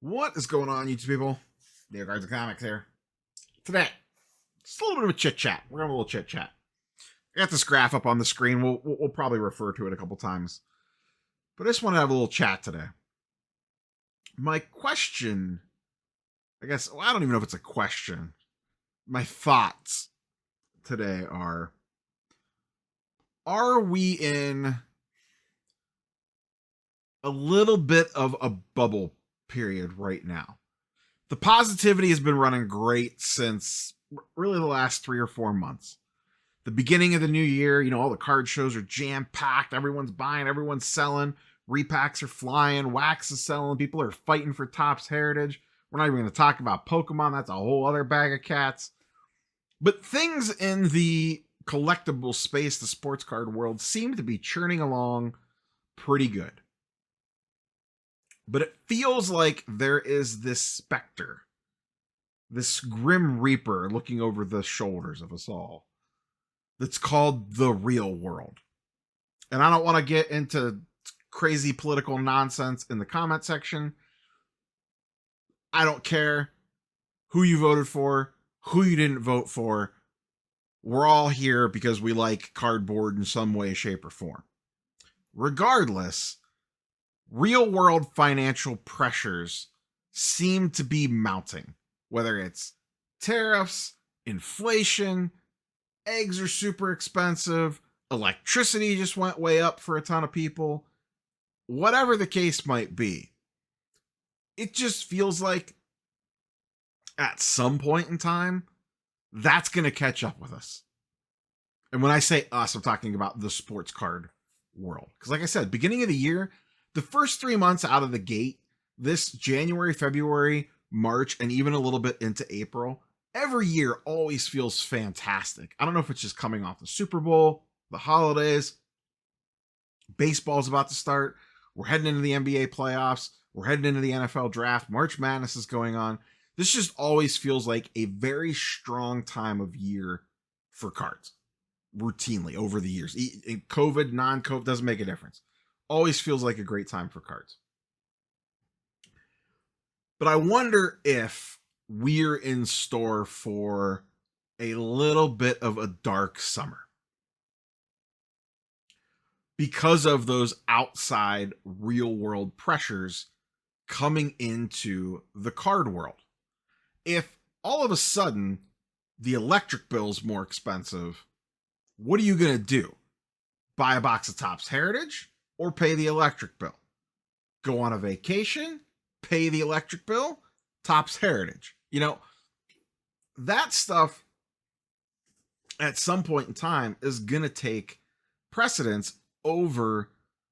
What is going on, YouTube people? Neo Cards and Comics here. Today, just a little bit of a chit chat. We're gonna have a little chit chat. I got this graph up on the screen. We'll probably refer to it a couple times, but I just want to have a little chat today. My question, I guess, well, I don't even know if it's a question. My thoughts today are we in a little bit of a bubble period right now? The positivity has been running great since really the last 3 or 4 months. The beginning of the new year, all the card shows are jam-packed. Everyone's buying, everyone's selling. Repacks are flying. Wax is selling. People are fighting for Topps Heritage. We're not even going to talk about Pokemon. That's a whole other bag of cats. But things in the collectible space, the sports card world, seem to be churning along pretty good. But it feels like there is this specter, this grim reaper looking over the shoulders of us all, that's called the real world. And I don't want to get into crazy political nonsense in the comment section. I don't care who you voted for, who you didn't vote for. We're all here because we like cardboard in some way, shape, or form. Regardless, real world financial pressures seem to be mounting, whether it's tariffs, inflation, eggs are super expensive, electricity just went way up for a ton of people. Whatever the case might be, it just feels like at some point in time, that's going to catch up with us. And when I say us, I'm talking about the sports card world. Because like I said, beginning of the year, the first 3 months out of the gate, this January, February, March, and even a little bit into April, every year always feels fantastic. I don't know if it's just coming off the Super Bowl, the holidays, baseball's about to start, we're heading into the NBA playoffs, we're heading into the NFL draft, March Madness is going on. This just always feels like a very strong time of year for cards, routinely over the years. In COVID, non-COVID, doesn't make a difference. Always feels like a great time for cards. But I wonder if we're in store for a little bit of a dark summer because of those outside real world pressures coming into the card world. If all of a sudden the electric bill's more expensive, what are you going to do? Buy a box of Topps Heritage or pay the electric bill? Go on a vacation, pay the electric bill, Topps Heritage. That stuff at some point in time is going to take precedence over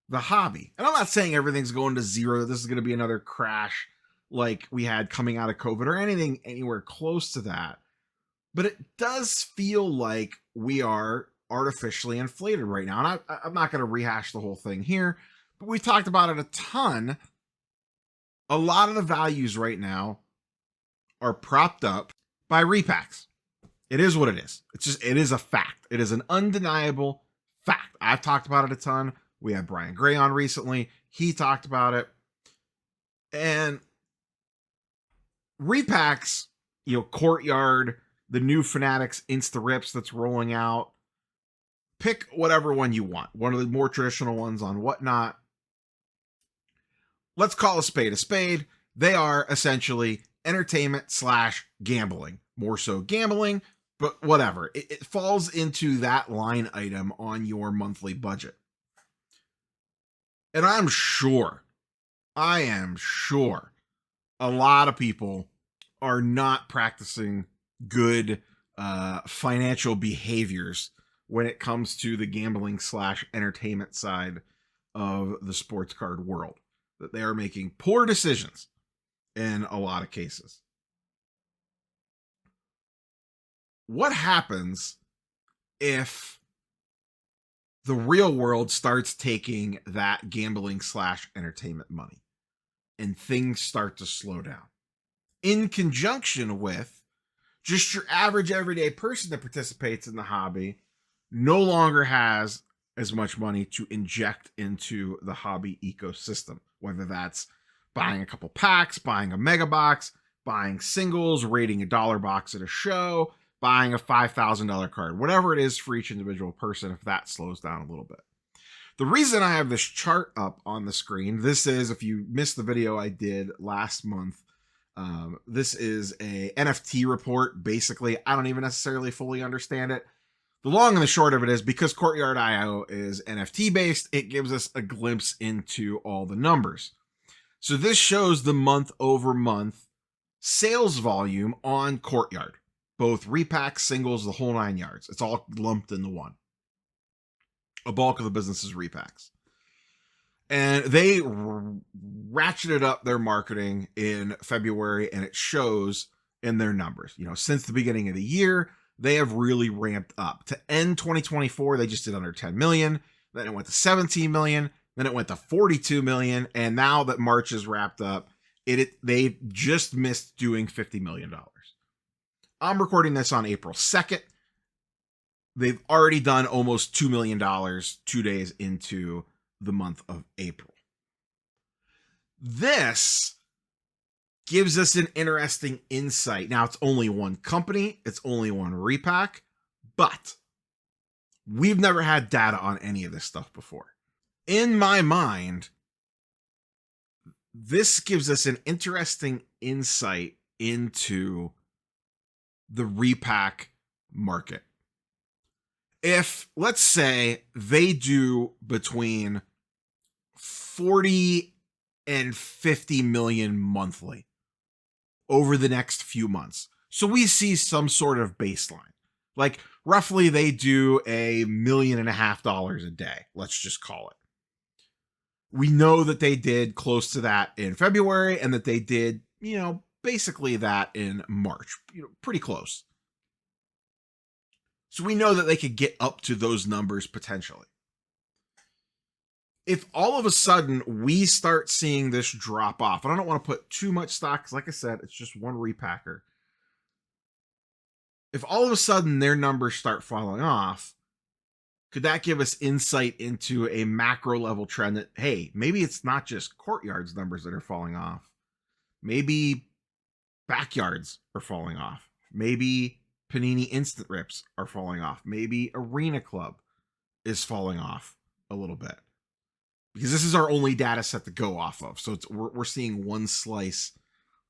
the hobby. And I'm not saying everything's going to zero. This is going to be another crash like we had coming out of COVID or anything anywhere close to that. But it does feel like we are artificially inflated right now. And I'm not going to rehash the whole thing here, but we talked about it a ton. A lot of the values right now are propped up by repacks. It is what it is. It is a fact. It is an undeniable fact. I've talked about it a ton. We had Brian Gray on recently. He talked about it. And repacks, Courtyard, the new Fanatics Insta Rips that's rolling out. Pick whatever one you want. One of the more traditional ones on Whatnot. Let's call a spade a spade. They are essentially entertainment/gambling. More so gambling, but whatever. It falls into that line item on your monthly budget. And I am sure a lot of people are not practicing good financial behaviors when it comes to the gambling/entertainment side of the sports card world. That they are making poor decisions in a lot of cases. What happens if the real world starts taking that gambling/entertainment money and things start to slow down? In conjunction with just your average everyday person that participates in the hobby no longer has as much money to inject into the hobby ecosystem, whether that's buying a couple packs, buying a mega box, buying singles, rating a dollar box at a show, buying a $5,000 card, whatever it is for each individual person, if that slows down a little bit. The reason I have this chart up on the screen, this is, if you missed the video I did last month, this is a NFT report. Basically, I don't even necessarily fully understand it. The long and the short of it is, because Courtyard.io is NFT based, it gives us a glimpse into all the numbers. So this shows the month over month sales volume on Courtyard, both repacks, singles, the whole 9 yards. It's all lumped into one. A bulk of the business is repacks. And they ratcheted up their marketing in February, and it shows in their numbers. You know, since the beginning of the year, they have really ramped up. To end 2024, they just did under 10 million. Then it went to 17 million. Then it went to 42 million. And now that March is wrapped up, they just missed doing $50 million. I'm recording this on April 2nd. They've already done almost $2 million 2 days into the month of April. This gives us an interesting insight. Now, it's only one company, it's only one repack, but we've never had data on any of this stuff before. In my mind, this gives us an interesting insight into the repack market. If, let's say, they do between 40 and 50 million monthly over the next few months. So we see some sort of baseline. Like roughly they do $1.5 million a day. Let's just call it. We know that they did close to that in February, and that they did, basically that in March, pretty close. So we know that they could get up to those numbers potentially. If all of a sudden we start seeing this drop off, and I don't want to put too much stock, because like I said, it's just one repacker. If all of a sudden their numbers start falling off, could that give us insight into a macro level trend that, hey, maybe it's not just Courtyard's numbers that are falling off. Maybe Backyards are falling off. Maybe Panini Instant Rips are falling off. Maybe Arena Club is falling off a little bit. Because this is our only data set to go off of. So we're seeing one slice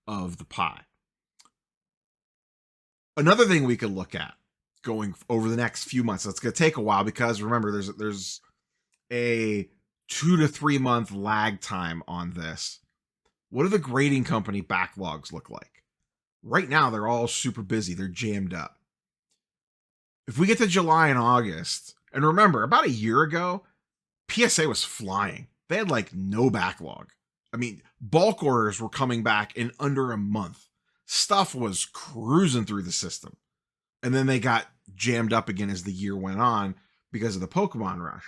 of the pie. Another thing we could look at going over the next few months, it's going to take a while, because remember, there's a 2 to 3 month lag time on this. What do the grading company backlogs look like? Right now, they're all super busy. They're jammed up. If we get to July and August, and remember, about a year ago, PSA was flying. They had like no backlog. I mean, bulk orders were coming back in under a month. Stuff was cruising through the system. And then they got jammed up again as the year went on because of the Pokemon rush.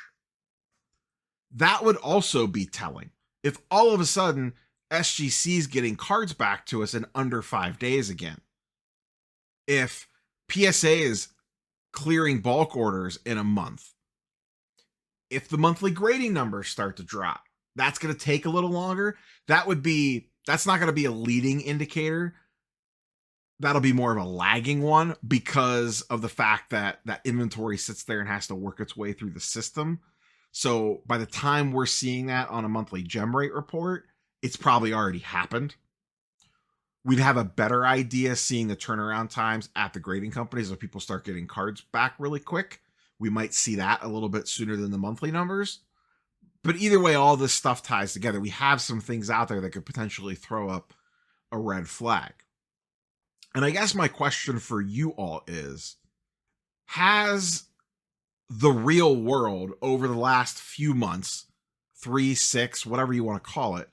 That would also be telling. If all of a sudden SGC's getting cards back to us in under 5 days again. If PSA is clearing bulk orders in a month. If the monthly grading numbers start to drop, that's going to take a little longer. That's not going to be a leading indicator. That'll be more of a lagging one, because of the fact that that inventory sits there and has to work its way through the system. So by the time we're seeing that on a monthly gem rate report, it's probably already happened. We'd have a better idea seeing the turnaround times at the grading companies if people start getting cards back really quick. We might see that a little bit sooner than the monthly numbers. But either way, all this stuff ties together. We have some things out there that could potentially throw up a red flag. And I guess my question for you all is, has the real world over the last few months, 3, 6, whatever you want to call it,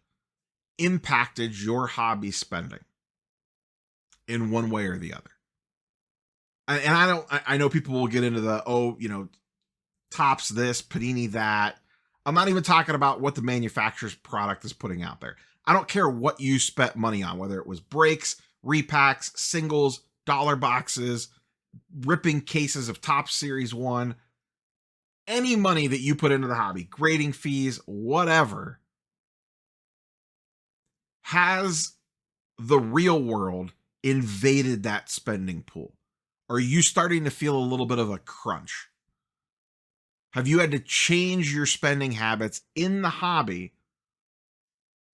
impacted your hobby spending in one way or the other? And I know people will get into the, Topps this, Panini that. I'm not even talking about what the manufacturer's product is putting out there. I don't care what you spent money on, whether it was breaks, repacks, singles, dollar boxes, ripping cases of Topps Series 1, any money that you put into the hobby, grading fees, whatever. Has the real world invaded that spending pool? Are you starting to feel a little bit of a crunch? Have you had to change your spending habits in the hobby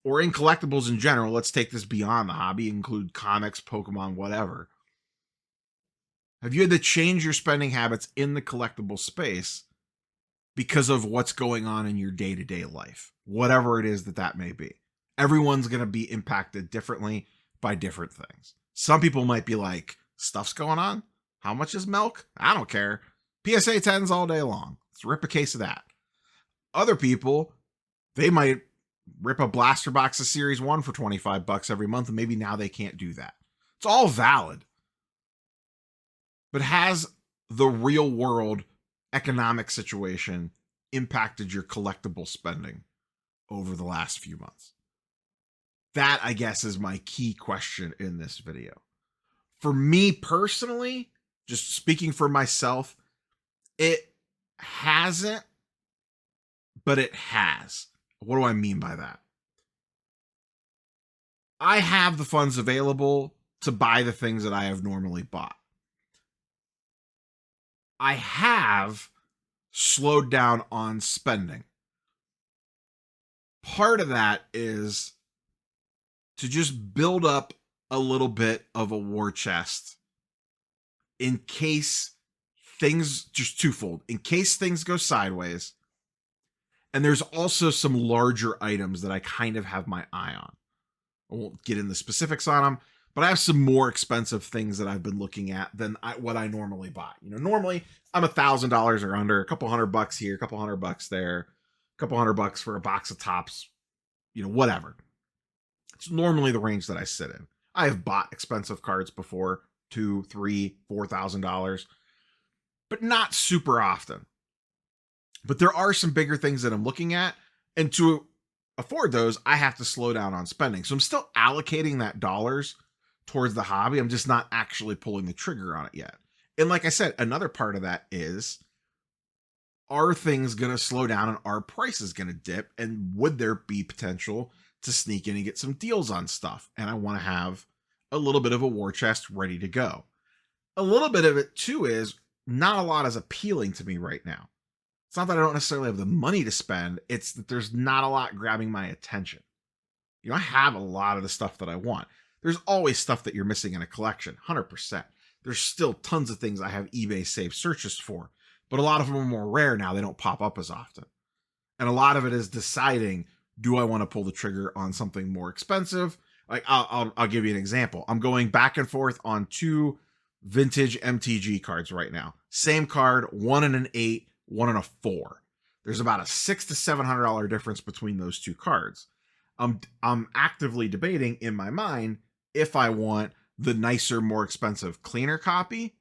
or in collectibles in general? Let's take this beyond the hobby, include comics, Pokemon, whatever. Have you had to change your spending habits in the collectible space because of what's going on in your day-to-day life? Whatever it is that may be. Everyone's going to be impacted differently by different things. Some people might be like, stuff's going on? How much is milk? I don't care. PSA 10s all day long. Let's rip a case of that. Other people, they might rip a blaster box of Series 1 for $25 every month, and maybe now they can't do that. It's all valid. But has the real world economic situation impacted your collectible spending over the last few months? That, I guess, is my key question in this video. For me personally, just speaking for myself, it hasn't, but it has. What do I mean by that? I have the funds available to buy the things that I have normally bought. I have slowed down on spending. Part of that is to just build up a little bit of a war chest in case things, just twofold, in case things go sideways. And there's also some larger items that I kind of have my eye on. I won't get into specifics on them, but I have some more expensive things that I've been looking at than what I normally buy. You know, normally I'm $1,000 or under, a couple $100 here, a couple $100 there, a couple $100 for a box of tops, you know, whatever. It's normally the range that I sit in. I have bought expensive cards before, $2,000, $3,000, $4,000, but not super often. But there are some bigger things that I'm looking at, and to afford those, I have to slow down on spending. So I'm still allocating that dollars towards the hobby. I'm just not actually pulling the trigger on it yet. And like I said, another part of that is, are things going to slow down and are prices going to dip? And would there be potential to sneak in and get some deals on stuff? And I want to have a little bit of a war chest ready to go. A little bit of it too is not a lot is appealing to me right now. It's not that I don't necessarily have the money to spend. It's that there's not a lot grabbing my attention. You know, I have a lot of the stuff that I want. There's always stuff that you're missing in a collection, 100%. There's still tons of things I have eBay saved searches for, but a lot of them are more rare now. They don't pop up as often. And a lot of it is deciding, do I want to pull the trigger on something more expensive? Like I'll give you an example. I'm going back and forth on 2 vintage MTG cards right now. Same card, one in an 8, one in a 4. There's about a $600 to $700 difference between those 2 cards. I'm actively debating in my mind if I want the nicer, more expensive, cleaner copy,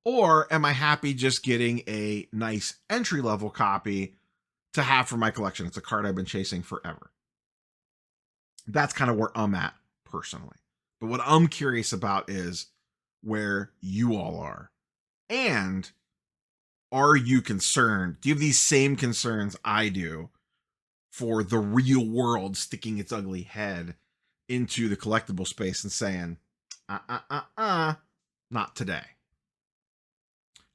or am I happy just getting a nice entry-level copy to have for my collection? It's a card I've been chasing forever. That's kind of where I'm at personally. But what I'm curious about is where you all are. And are you concerned? Do you have these same concerns I do for the real world sticking its ugly head into the collectible space and saying, not today?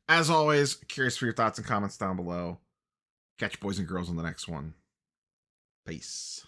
As always, curious for your thoughts and comments down below. Catch you boys and girls on the next one. Peace.